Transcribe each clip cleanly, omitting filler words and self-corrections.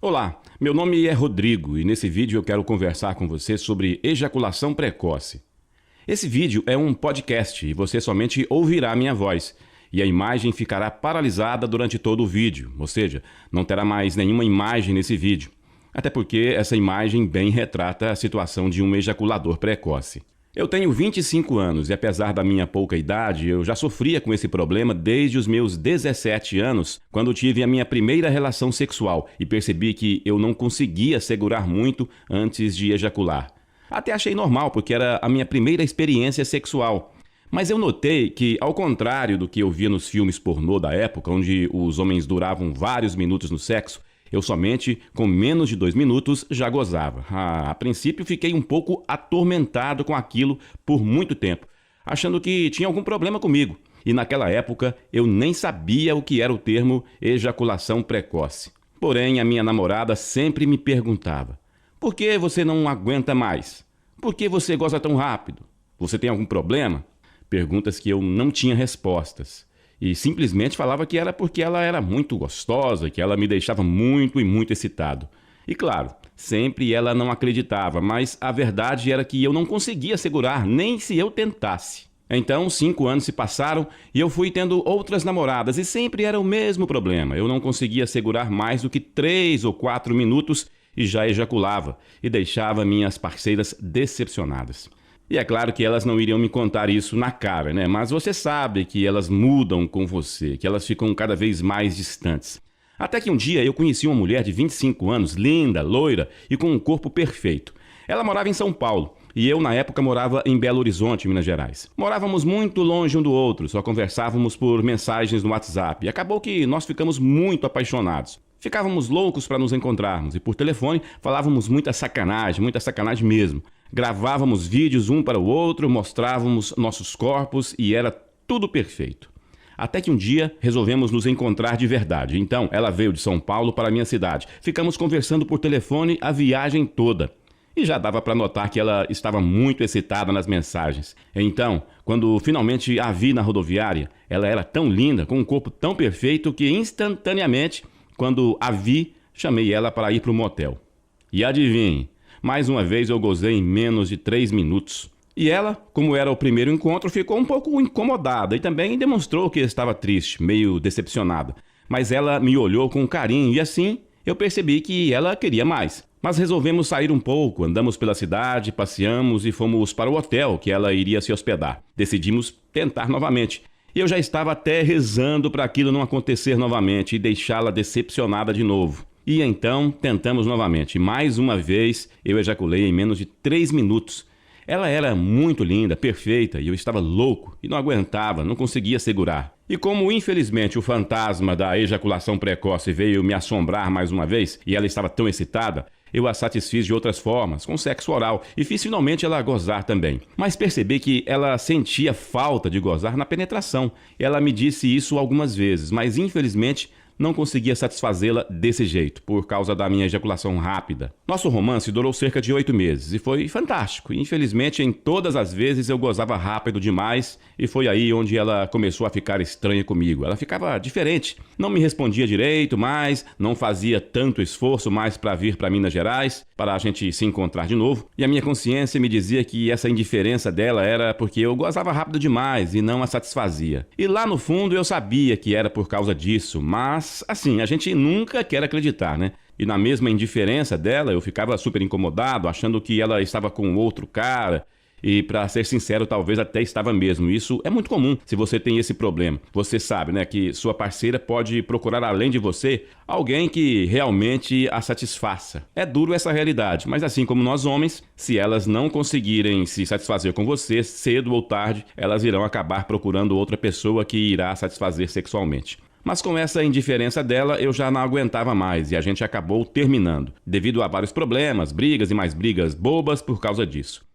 Olá, meu nome é Rodrigo e nesse vídeo eu quero conversar com você sobre ejaculação precoce. Esse vídeo é um podcast e você somente ouvirá minha voz e a imagem ficará paralisada durante todo o vídeo, ou seja, não terá mais nenhuma imagem nesse vídeo, até porque essa imagem bem retrata a situação de um ejaculador precoce. Eu tenho 25 anos e apesar da minha pouca idade, eu já sofria com esse problema desde os meus 17 anos, quando tive a minha primeira relação sexual e percebi que eu não conseguia segurar muito antes de ejacular. Até achei normal, porque era a minha primeira experiência sexual. Mas eu notei que, ao contrário do que eu via nos filmes pornô da época, onde os homens duravam vários minutos no sexo, eu somente, com menos de 2 minutos, já gozava. A princípio, fiquei um pouco atormentado com aquilo por muito tempo, achando que tinha algum problema comigo. E naquela época, eu nem sabia o que era o termo ejaculação precoce. Porém, a minha namorada sempre me perguntava: por que você não aguenta mais? Por que você goza tão rápido? Você tem algum problema? Perguntas que eu não tinha respostas. E simplesmente falava que era porque ela era muito gostosa, que ela me deixava muito e muito excitado. E claro, sempre ela não acreditava, mas a verdade era que eu não conseguia segurar, nem se eu tentasse. Então, 5 anos se passaram e eu fui tendo outras namoradas e sempre era o mesmo problema. Eu não conseguia segurar mais do que 3 ou 4 minutos e já ejaculava e deixava minhas parceiras decepcionadas. E é claro que elas não iriam me contar isso na cara, né? Mas você sabe que elas mudam com você, que elas ficam cada vez mais distantes. Até que um dia eu conheci uma mulher de 25 anos, linda, loira e com um corpo perfeito. Ela morava em São Paulo e eu, na época, morava em Belo Horizonte, Minas Gerais. Morávamos muito longe um do outro, só conversávamos por mensagens no WhatsApp. E acabou que nós ficamos muito apaixonados. Ficávamos loucos para nos encontrarmos e por telefone falávamos muita sacanagem mesmo. Gravávamos vídeos um para o outro, mostrávamos nossos corpos e era tudo perfeito. Até que um dia resolvemos nos encontrar de verdade. Então ela veio de São Paulo para a minha cidade. Ficamos conversando por telefone a viagem toda. E já dava para notar que ela estava muito excitada nas mensagens. Então, quando finalmente a vi na rodoviária, ela era tão linda, com um corpo tão perfeito que instantaneamente, quando a vi, chamei ela para ir para o motel. E adivinhe, mais uma vez eu gozei em menos de 3 minutos. E ela, como era o primeiro encontro, ficou um pouco incomodada e também demonstrou que estava triste, meio decepcionada. Mas ela me olhou com carinho e assim eu percebi que ela queria mais. Mas resolvemos sair um pouco, andamos pela cidade, passeamos e fomos para o hotel que ela iria se hospedar. Decidimos tentar novamente. E eu já estava até rezando para aquilo não acontecer novamente e deixá-la decepcionada de novo. E então tentamos novamente. Mais uma vez eu ejaculei em menos de 3 minutos. Ela era muito linda, perfeita, e eu estava louco e não aguentava, não conseguia segurar. E como infelizmente o fantasma da ejaculação precoce veio me assombrar mais uma vez, e ela estava tão excitada, eu a satisfiz de outras formas, com sexo oral, e fiz finalmente ela gozar também. Mas percebi que ela sentia falta de gozar na penetração. Ela me disse isso algumas vezes, mas infelizmente não conseguia satisfazê-la desse jeito, por causa da minha ejaculação rápida. Nosso romance durou cerca de 8 meses e foi fantástico. Infelizmente, em todas as vezes eu gozava rápido demais e foi aí onde ela começou a ficar estranha comigo. Ela ficava diferente, não me respondia direito mais, não fazia tanto esforço mais para vir para Minas Gerais, para a gente se encontrar de novo. E a minha consciência me dizia que essa indiferença dela era porque eu gozava rápido demais e não a satisfazia. E lá no fundo eu sabia que era por causa disso, mas assim, a gente nunca quer acreditar, né? E na mesma indiferença dela, eu ficava super incomodado, achando que ela estava com outro cara. E pra ser sincero, talvez até estava mesmo. Isso é muito comum se você tem esse problema. Você sabe, né, que sua parceira pode procurar além de você alguém que realmente a satisfaça. É duro essa realidade, mas assim como nós homens, se elas não conseguirem se satisfazer com você, cedo ou tarde, elas irão acabar procurando outra pessoa que irá satisfazer sexualmente. Mas com essa indiferença dela, eu já não aguentava mais e a gente acabou terminando, devido a vários problemas, brigas e mais brigas bobas por causa disso.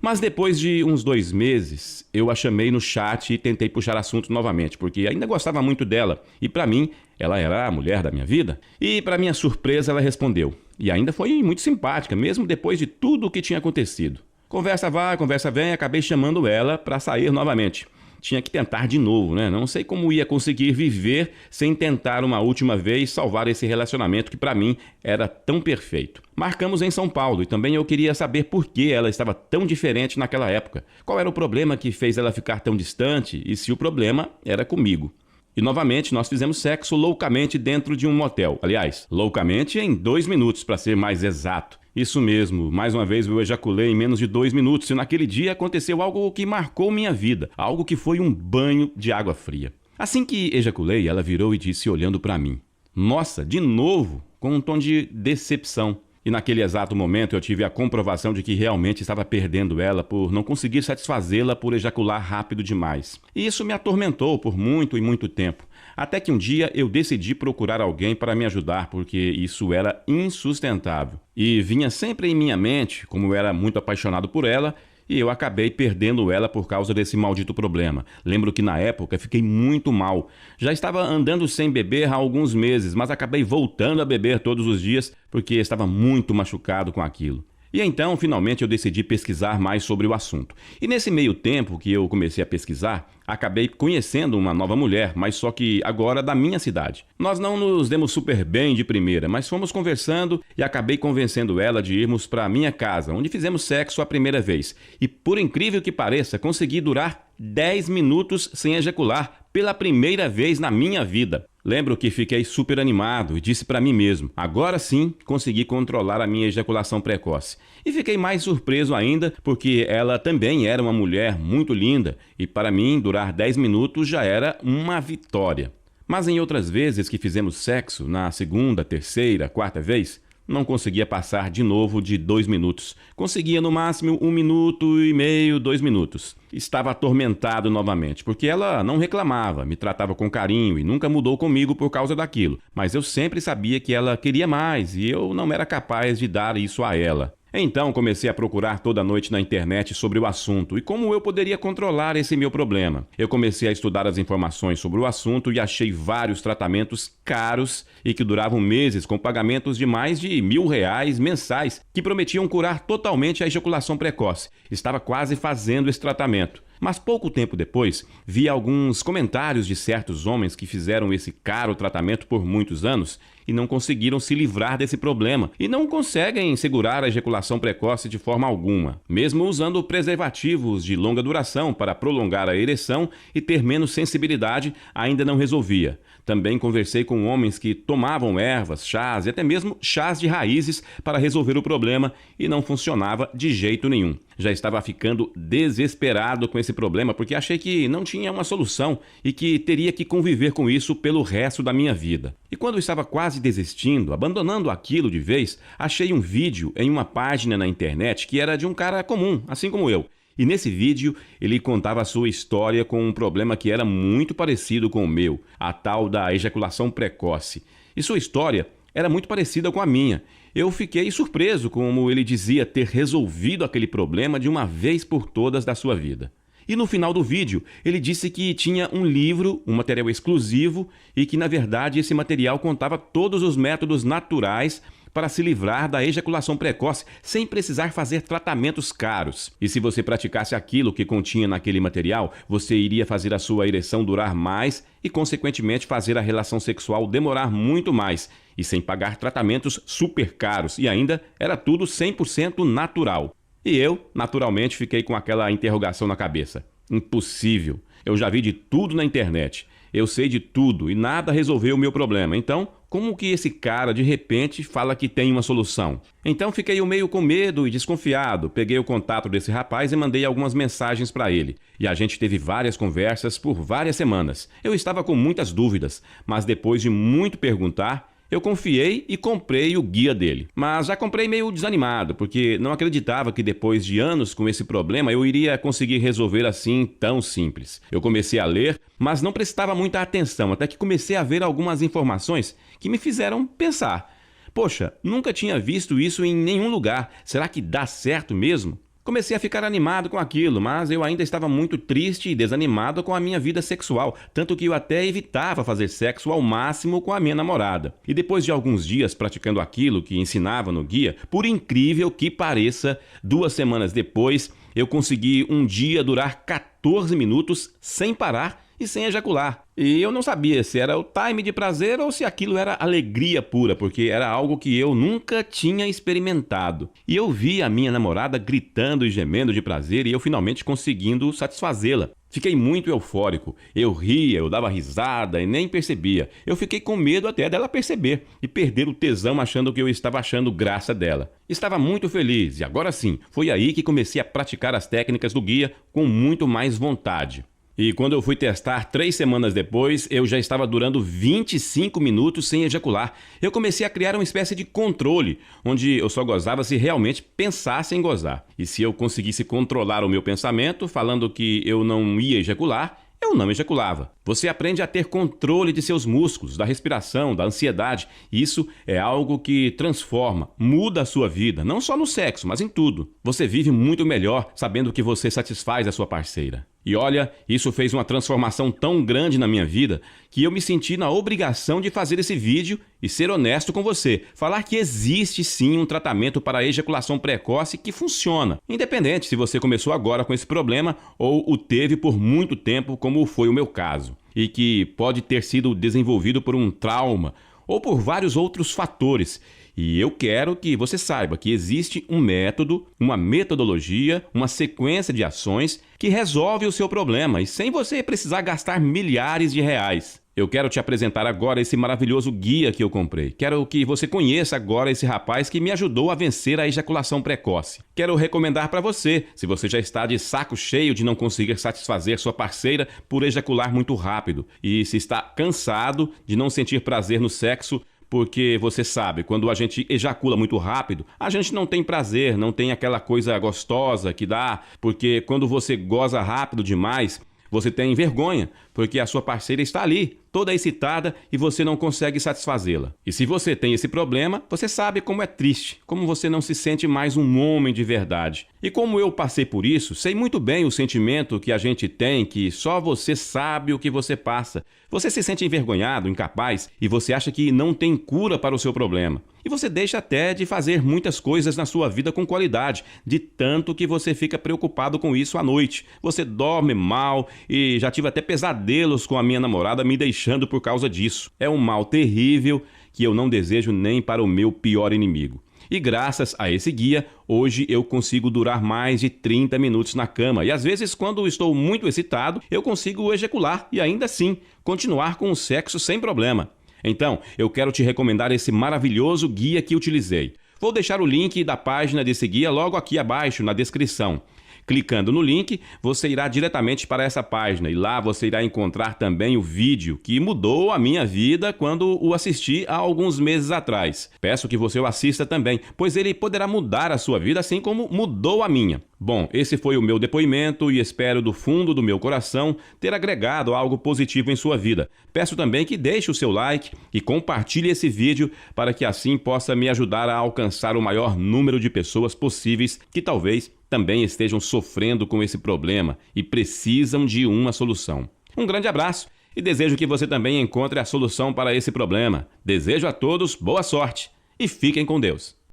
Mas depois de uns 2 meses, eu a chamei no chat e tentei puxar assunto novamente, porque ainda gostava muito dela e pra mim, ela era a mulher da minha vida. E pra minha surpresa, ela respondeu. E ainda foi muito simpática, mesmo depois de tudo o que tinha acontecido. Conversa vai, conversa vem, acabei chamando ela pra sair novamente. tinha que tentar de novo, né? Não sei como ia conseguir viver sem tentar uma última vez salvar esse relacionamento que para mim era tão perfeito. Marcamos em São Paulo e também eu queria saber por que ela estava tão diferente naquela época. Qual era o problema que fez ela ficar tão distante e se o problema era comigo. E novamente nós fizemos sexo loucamente dentro de um motel. Aliás, loucamente em 2 minutos, para ser mais exato. Isso mesmo, mais uma vez eu ejaculei em menos de 2 minutos e naquele dia aconteceu algo que marcou minha vida. Algo que foi um banho de água fria. Assim que ejaculei, ela virou e disse olhando para mim: "Nossa, de novo?", com um tom de decepção. E naquele exato momento eu tive a comprovação de que realmente estava perdendo ela por não conseguir satisfazê-la por ejacular rápido demais. E isso me atormentou por muito e muito tempo. Até que um dia eu decidi procurar alguém para me ajudar porque isso era insustentável. E vinha sempre em minha mente, como eu era muito apaixonado por ela, e eu acabei perdendo ela por causa desse maldito problema. Lembro que na época fiquei muito mal. Já estava andando sem beber há alguns meses, mas acabei voltando a beber todos os dias porque estava muito machucado com aquilo. E então, finalmente, eu decidi pesquisar mais sobre o assunto. E nesse meio tempo que eu comecei a pesquisar, acabei conhecendo uma nova mulher, mas só que agora da minha cidade. Nós não nos demos super bem de primeira, mas fomos conversando e acabei convencendo ela de irmos para a minha casa, onde fizemos sexo a primeira vez. E por incrível que pareça, consegui durar 10 minutos sem ejacular pela primeira vez na minha vida. Lembro que fiquei super animado e disse para mim mesmo: agora sim consegui controlar a minha ejaculação precoce. E fiquei mais surpreso ainda porque ela também era uma mulher muito linda e para mim durar 10 minutos já era uma vitória. Mas em outras vezes que fizemos sexo, na segunda, terceira, quarta vez, não conseguia passar de novo de 2 minutos. Conseguia no máximo 1 minuto e meio, 2 minutos. Estava atormentado novamente, porque ela não reclamava, me tratava com carinho e nunca mudou comigo por causa daquilo. Mas eu sempre sabia que ela queria mais e eu não era capaz de dar isso a ela. Então comecei a procurar toda noite na internet sobre o assunto e como eu poderia controlar esse meu problema. Eu comecei a estudar as informações sobre o assunto e achei vários tratamentos caros e que duravam meses com pagamentos de mais de R$ 1.000 mensais que prometiam curar totalmente a ejaculação precoce. Estava quase fazendo esse tratamento. Mas pouco tempo depois, vi alguns comentários de certos homens que fizeram esse caro tratamento por muitos anos e não conseguiram se livrar desse problema e não conseguem segurar a ejaculação precoce de forma alguma, mesmo usando preservativos de longa duração para prolongar a ereção e ter menos sensibilidade, ainda não resolvia. Também conversei com homens que tomavam ervas, chás e até mesmo chás de raízes para resolver o problema e não funcionava de jeito nenhum. Já estava ficando desesperado com esse problema porque achei que não tinha uma solução e que teria que conviver com isso pelo resto da minha vida. E quando eu estava quase desistindo, abandonando aquilo de vez, achei um vídeo em uma página na internet que era de um cara comum, assim como eu. E nesse vídeo ele contava a sua história com um problema que era muito parecido com o meu, a tal da ejaculação precoce. E sua história era muito parecida com a minha. Eu fiquei surpreso como ele dizia ter resolvido aquele problema de uma vez por todas da sua vida. E no final do vídeo, ele disse que tinha um livro, um material exclusivo, e que na verdade esse material contava todos os métodos naturais para se livrar da ejaculação precoce sem precisar fazer tratamentos caros. E se você praticasse aquilo que continha naquele material, você iria fazer a sua ereção durar mais e, consequentemente, fazer a relação sexual demorar muito mais e sem pagar tratamentos super caros. E ainda era tudo 100% natural. E eu, naturalmente, fiquei com aquela interrogação na cabeça. Impossível. Eu já vi de tudo na internet. Eu sei de tudo e nada resolveu o meu problema. Então, como que esse cara, de repente, fala que tem uma solução? Então, fiquei meio com medo e desconfiado. Peguei o contato desse rapaz e mandei algumas mensagens para ele. E a gente teve várias conversas por várias semanas. Eu estava com muitas dúvidas, mas depois de muito perguntar, eu confiei e comprei o guia dele. Mas já comprei meio desanimado, porque não acreditava que depois de anos com esse problema eu iria conseguir resolver assim tão simples. Eu comecei a ler, mas não prestava muita atenção, até que comecei a ver algumas informações que me fizeram pensar. Poxa, nunca tinha visto isso em nenhum lugar. Será que dá certo mesmo? Comecei a ficar animado com aquilo, mas eu ainda estava muito triste e desanimado com a minha vida sexual, tanto que eu até evitava fazer sexo ao máximo com a minha namorada. E depois de alguns dias praticando aquilo que ensinava no guia, por incrível que pareça, 2 semanas depois, eu consegui um dia durar 14 minutos sem parar e sem ejacular. E eu não sabia se era o time de prazer ou se aquilo era alegria pura, porque era algo que eu nunca tinha experimentado. E eu vi a minha namorada gritando e gemendo de prazer e eu finalmente conseguindo satisfazê-la. Fiquei muito eufórico. Eu ria, eu dava risada e nem percebia. Eu fiquei com medo até dela perceber e perder o tesão achando que eu estava achando graça dela. Estava muito feliz e agora sim, foi aí que comecei a praticar as técnicas do guia com muito mais vontade. E quando eu fui testar 3 semanas depois, eu já estava durando 25 minutos sem ejacular. Eu comecei a criar uma espécie de controle, onde eu só gozava se realmente pensasse em gozar. E se eu conseguisse controlar o meu pensamento, falando que eu não ia ejacular, eu não ejaculava. Você aprende a ter controle de seus músculos, da respiração, da ansiedade. Isso é algo que transforma, muda a sua vida, não só no sexo, mas em tudo. Você vive muito melhor sabendo que você satisfaz a sua parceira. E olha, isso fez uma transformação tão grande na minha vida que eu me senti na obrigação de fazer esse vídeo e ser honesto com você. Falar que existe sim um tratamento para a ejaculação precoce que funciona, independente se você começou agora com esse problema ou o teve por muito tempo, como foi o meu caso. E que pode ter sido desenvolvido por um trauma ou por vários outros fatores. E eu quero que você saiba que existe um método, uma metodologia, uma sequência de ações que resolve o seu problema e sem você precisar gastar milhares de reais. Eu quero te apresentar agora esse maravilhoso guia que eu comprei. Quero que você conheça agora esse rapaz que me ajudou a vencer a ejaculação precoce. Quero recomendar para você, se você já está de saco cheio de não conseguir satisfazer sua parceira por ejacular muito rápido e se está cansado de não sentir prazer no sexo, porque você sabe, quando a gente ejacula muito rápido, a gente não tem prazer, não tem aquela coisa gostosa que dá, porque quando você goza rápido demais, você tem vergonha, porque a sua parceira está ali, toda excitada, e você não consegue satisfazê-la. E se você tem esse problema, você sabe como é triste, como você não se sente mais um homem de verdade. E como eu passei por isso, sei muito bem o sentimento que a gente tem, que só você sabe o que você passa. Você se sente envergonhado, incapaz, e você acha que não tem cura para o seu problema. E você deixa até de fazer muitas coisas na sua vida com qualidade, de tanto que você fica preocupado com isso à noite. Você dorme mal e já tive até pesadelos com a minha namorada me deixando por causa disso. É um mal terrível que eu não desejo nem para o meu pior inimigo. E graças a esse guia, hoje eu consigo durar mais de 30 minutos na cama. E às vezes, quando estou muito excitado, eu consigo ejacular e ainda assim continuar com o sexo sem problema. Então, eu quero te recomendar esse maravilhoso guia que utilizei. Vou deixar o link da página desse guia logo aqui abaixo na descrição. Clicando no link, você irá diretamente para essa página e lá você irá encontrar também o vídeo que mudou a minha vida quando o assisti há alguns meses atrás. Peço que você o assista também, pois ele poderá mudar a sua vida assim como mudou a minha. Bom, esse foi o meu depoimento e espero do fundo do meu coração ter agregado algo positivo em sua vida. Peço também que deixe o seu like e compartilhe esse vídeo para que assim possa me ajudar a alcançar o maior número de pessoas possíveis que talvez também estejam sofrendo com esse problema e precisam de uma solução. Um grande abraço e desejo que você também encontre a solução para esse problema. Desejo a todos boa sorte e fiquem com Deus.